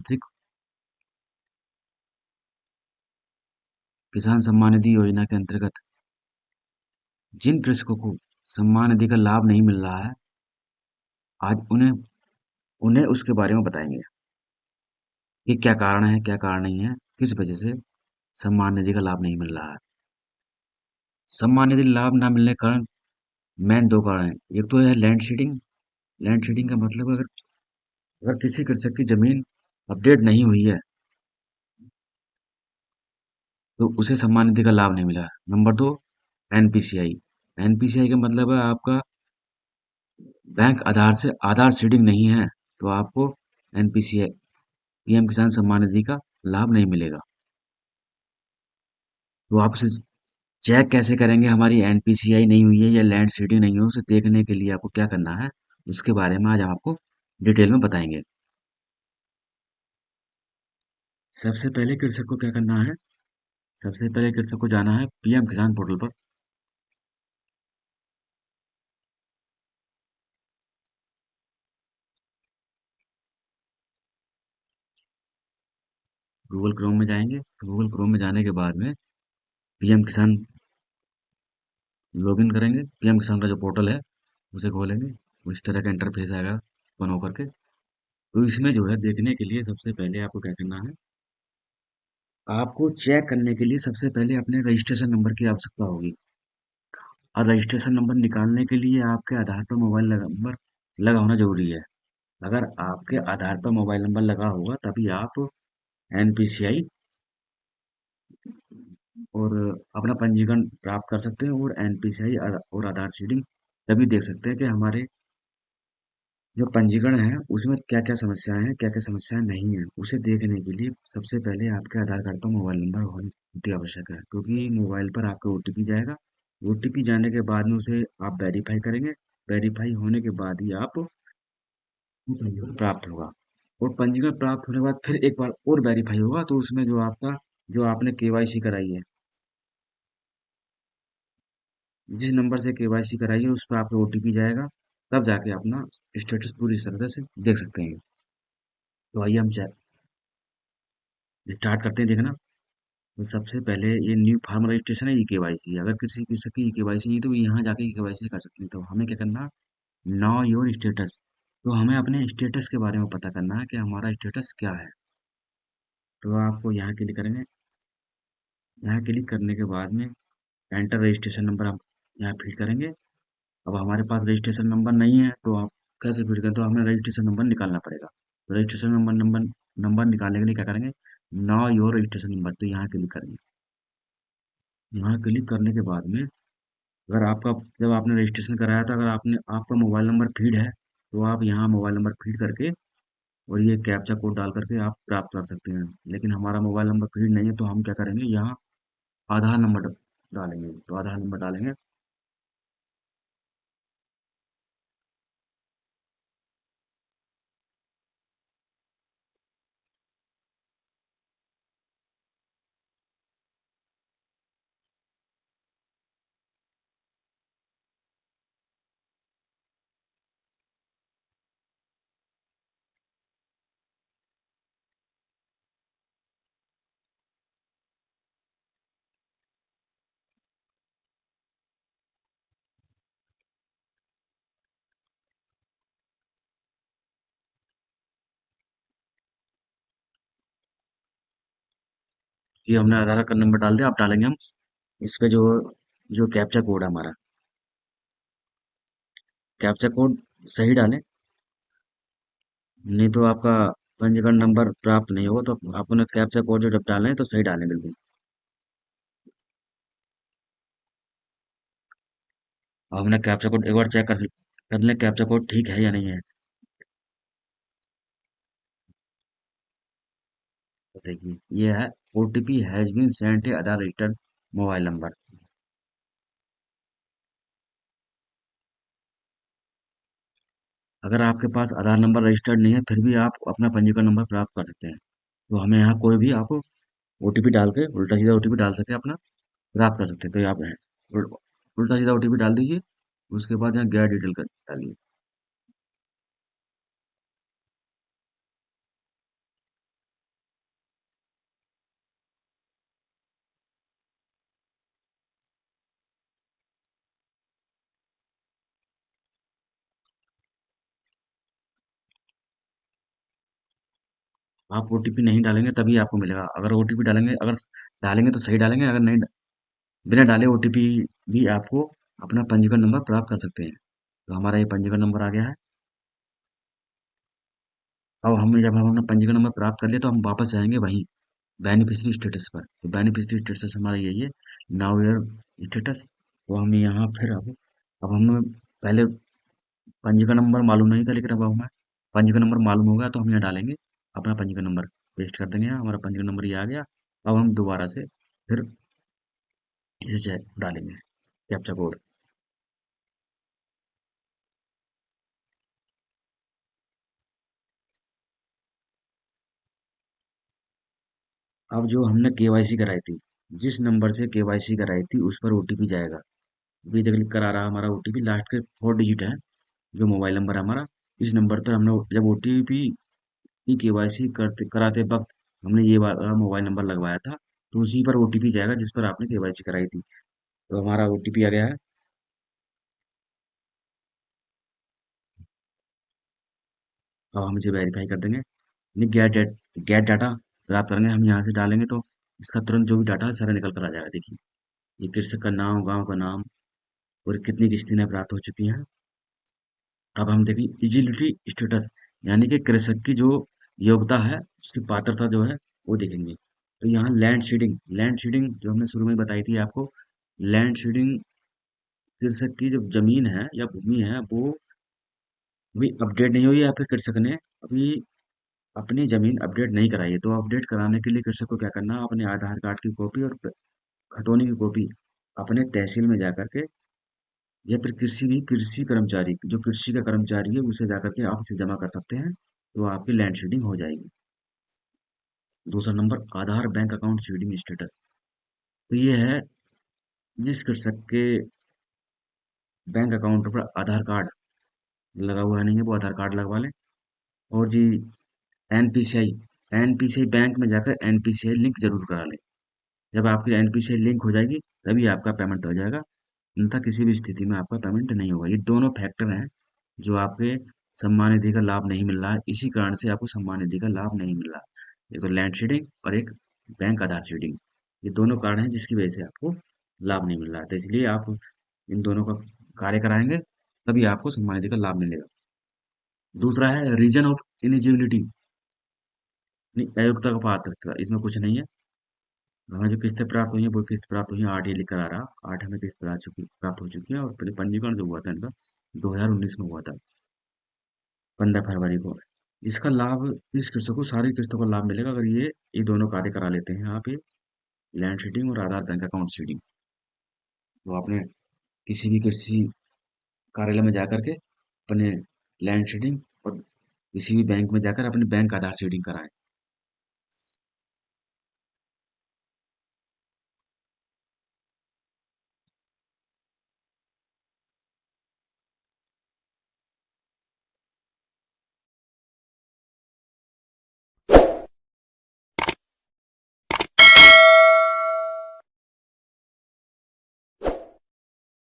प्रधानमंत्री किसान सम्मान निधि योजना के अंतर्गत जिन कृषकों को सम्मान निधि का लाभ नहीं मिल रहा है, आज उन्हें उन्हें उसके बारे में बताएंगे कि क्या कारण है, क्या कारण नहीं है, किस वजह से सम्मान निधि का लाभ नहीं मिल रहा है। सम्मान निधि लाभ ना मिलने के कारण मेन दो कारण हैं। एक तो है लैंड सीडिंग। लैंड सीडिंग का मतलब अगर अगर किसी कृषक की जमीन अपडेट नहीं हुई है तो उसे सम्मान निधि का लाभ नहीं मिला। नंबर दो, एनपीसीआई। एनपीसीआई का मतलब है आपका बैंक आधार से आधार सीडिंग नहीं है, तो आपको एनपीसीआई पीएम किसान सम्मान निधि का लाभ नहीं मिलेगा। तो आप उसे चेक कैसे करेंगे हमारी एनपीसीआई नहीं हुई है या लैंड सीडिंग नहीं है, उसे देखने के लिए आपको क्या करना है, उसके बारे में आज हम आपको डिटेल में बताएंगे। सबसे पहले कृषक को क्या करना है? सबसे पहले कृषक को जाना है पीएम किसान पोर्टल पर। गूगल क्रोम में जाएंगे। गूगल क्रोम में जाने के बाद में पीएम किसान लॉगिन करेंगे। पीएम किसान का जो पोर्टल है उसे खोलेंगे। इस तरह का इंटरफेस आएगा ओपन होकर के। तो इसमें जो है देखने के लिए सबसे पहले आपको क्या करना है, आपको चेक करने के लिए सबसे पहले अपने रजिस्ट्रेशन नंबर की आवश्यकता होगी। और रजिस्ट्रेशन नंबर निकालने के लिए आपके आधार पर मोबाइल नंबर लगा होना जरूरी है। अगर आपके आधार पर मोबाइल नंबर लगा होगा तभी आप एनपीसीआई और अपना पंजीकरण प्राप्त कर सकते हैं, और एनपीसीआई और आधार सीडिंग तभी देख सकते हैं कि हमारे जो पंजीकरण है उसमें क्या क्या समस्याएं हैं, क्या क्या समस्याएं नहीं है। उसे देखने के लिए सबसे पहले आपके आधार कार्ड पर मोबाइल नंबर होना अति आवश्यक है, क्योंकि मोबाइल पर आपका ओटीपी जाएगा। ओटीपी जाने के बाद में उसे आप वेरीफाई करेंगे। वेरीफाई होने के बाद ही आप पंजीकरण प्राप्त होगा। और पंजीकरण प्राप्त होने के बाद फिर एक बार और वेरीफाई होगा, तो उसमें जो आपने केवाईसी कराई है, जिस नंबर से केवाईसी कराई है उस पर आपका ओटीपी जाएगा। तब जाके अपना स्टेटस पूरी तरह से देख सकते हैं। तो आइए हम स्टार्ट करते हैं देखना। तो सबसे पहले ये न्यू फार्मर रजिस्ट्रेशन है, ई केवाईसी। अगर किसी किसी की ई केवाईसी नहीं है तो वो यहाँ जाके ई केवाईसी कर सकते हैं। तो हमें क्या करना, नो योर स्टेटस। तो हमें अपने स्टेटस के बारे में पता करना है कि हमारा स्टेटस क्या है। तो आपको यहाँ क्लिक करेंगे। यहाँ क्लिक करने के बाद में एंटर रजिस्ट्रेशन नंबर हम यहाँ फिल करेंगे। अब हमारे पास रजिस्ट्रेशन नंबर नहीं है तो आप कैसे फिल करें, तो हमें रजिस्ट्रेशन नंबर निकालना पड़ेगा। तो रजिस्ट्रेशन नंबर नंबर नंबर निकालने के लिए क्या करेंगे, नो योर रजिस्ट्रेशन नंबर, तो यहाँ क्लिक करेंगे। यहाँ क्लिक करने के बाद में अगर आपका जब आपने रजिस्ट्रेशन कराया था, अगर आपने आपका मोबाइल नंबर फीड है तो आप यहाँ मोबाइल नंबर फीड करके और ये कैप्चा कोड डाल करके आप प्राप्त कर सकते हैं। लेकिन हमारा मोबाइल नंबर फीड नहीं है तो हम क्या करेंगे, यहाँ आधार नंबर डालेंगे। तो आधार नंबर डालेंगे। ये हमने आधार कार्ड नंबर डाल दिया। अब डालेंगे हम इस पे जो जो कैप्चा कोड है हमारा। कैप्चा कोड सही डालें, नहीं तो आपका पंजीकरण नंबर प्राप्त नहीं होगा। तो आपने कैप्चा कोड जो जब डालें तो सही डालें बिल्कुल। अब हमने कैप्चा कोड एक बार चेक कर लें कैप्चा कोड ठीक है या नहीं है। तो देखिए ये है, OTP has been sent a Aadhaar registered mobile number. अगर आपके पास आधार नंबर रजिस्टर्ड नहीं है फिर भी आप अपना पंजीकरण नंबर प्राप्त कर सकते हैं। तो हमें यहाँ कोई भी आप ओटीपी डाल के उल्टा सीधा ओटीपी डाल सके अपना प्राप्त कर सकते हैं। तो आप उल्टा सीधा ओटीपी डाल दीजिए। उसके बाद यहाँ गैर डिटेल कर डालिए। आप ओटीपी नहीं डालेंगे तभी आपको मिलेगा। अगर ओटीपी डालेंगे, अगर डालेंगे तो सही डालेंगे, अगर नहीं बिना डाले ओटीपी भी आपको अपना पंजीकरण नंबर प्राप्त कर सकते हैं। तो हमारा ये पंजीकरण नंबर आ गया है। अब हमने जब हम अपना पंजीकरण नंबर प्राप्त कर लिया तो हम वापस जाएंगे वहीं बेनिफिशियरी स्टेटस पर। तो बेनिफिशियरी स्टेटस हमारा यही है, नाउ योर स्टेटस। तो हम यहाँ फिर अब हमें पहले पंजीकरण नंबर मालूम नहीं था, लेकिन अब हमें पंजीकरण नंबर मालूम हो गया तो हम यहाँ डालेंगे अपना पंजीकरण नंबर, पेस्ट कर देंगे। यहाँ हमारा पंजीकरण नंबर ये आ गया। अब हम दोबारा से फिर इसे चेक डालेंगे, कैप्चा कोड। अब जो हमने केवाईसी कराई थी, जिस नंबर से केवाईसी कराई थी उस पर ओटीपी जाएगा। अभी देख लिख कर आ रहा हमारा ओटीपी, लास्ट के 4 डिजिट है जो मोबाइल नंबर है हमारा। इस नंबर पर हमने जब ओटीपी की केवाईसी करते कराते वक्त हमने ये वाला मोबाइल नंबर लगवाया था, तो उसी पर ओटीपी जाएगा जिस पर आपने केवाईसी कराई थी। तो हमारा ओटीपी आ गया है। अब हम इसे वेरीफाई कर देंगे। नहीं, गेट डाटा प्राप्त करेंगे, हम यहाँ से डालेंगे तो इसका तुरंत जो भी डाटा है सारा निकल कर आ जाएगा। देखिए, ये कृषक का नाम, गांव का नाम और कितनी किस्तें प्राप्त हो चुकी हैं। अब हम देखें इजिलिटी स्टेटस, यानी कि कृषक की जो योग्यता है, उसकी पात्रता जो है वो देखेंगे। तो यहाँ लैंड सीडिंग जो हमने शुरू में बताई थी आपको, लैंड सीडिंग कृषक की जो जमीन है या भूमि है वो अभी अपडेट नहीं हुई है, या फिर कृषक ने अभी अपनी जमीन अपडेट नहीं कराई है। तो अपडेट कराने के लिए कृषक को क्या करना है, अपने आधार कार्ड की कॉपी और खतौनी की कॉपी अपने तहसील में जाकर के, या फिर किसी भी कृषि कर्मचारी, जो कृषि का कर्मचारी है उसे जाकर के आप इसे जमा कर सकते हैं। तो आपकी लैंड सीडिंग हो जाएगी। दूसरा नंबर, आधार बैंक अकाउंट सीडिंग स्टेटस। तो ये है, जिस कृषक के बैंक अकाउंट पर आधार कार्ड लगा हुआ नहीं है वो आधार कार्ड लगवा लें। और जी, एनपीसीआई, एनपीसीआई बैंक में जाकर एनपीसीआई लिंक जरूर करा लें। जब आपकी एनपीसीआई लिंक हो जाएगी तभी आपका पेमेंट हो जाएगा, अन्यथा किसी भी स्थिति में आपका पेमेंट नहीं होगा। ये दोनों फैक्टर हैं जो आपके सम्मान निधि का लाभ नहीं मिल रहा है, इसी कारण से आपको सम्मान निधि का लाभ नहीं मिल रहा है। एक तो लैंड सीडिंग और एक बैंक आधार सीडिंग, ये दोनों कारण हैं जिसकी वजह से आपको लाभ नहीं मिल रहा है। तो इसलिए आप इन दोनों का कार्य कराएंगे तभी आपको सम्मान निधि का लाभ मिलेगा। दूसरा है रीजन ऑफ इलिजिबिलिटी, अयोग्यता का पात्र, इसमें कुछ नहीं है। हमें जो किस्तें प्राप्त हुई हैं वो किस्त प्राप्त हुई हैं, 8 ये लिख कर आ रहा, 8 हमें किस्त प्राप्त हो चुकी है। और पंजीकरण जो हुआ था इनका 2019 में हुआ था, 15 फरवरी को। इसका लाभ, इस किस्तों को, सारी किस्तों का लाभ मिलेगा अगर ये दोनों कार्य करा लेते हैं आप, ये लैंड सीडिंग और आधार बैंक अकाउंट सीडिंग। तो आपने किसी भी कृषि कार्यालय में जाकर के अपने लैंड सीडिंग और किसी भी बैंक में जाकर अपने बैंक आधार सीडिंग कराएं।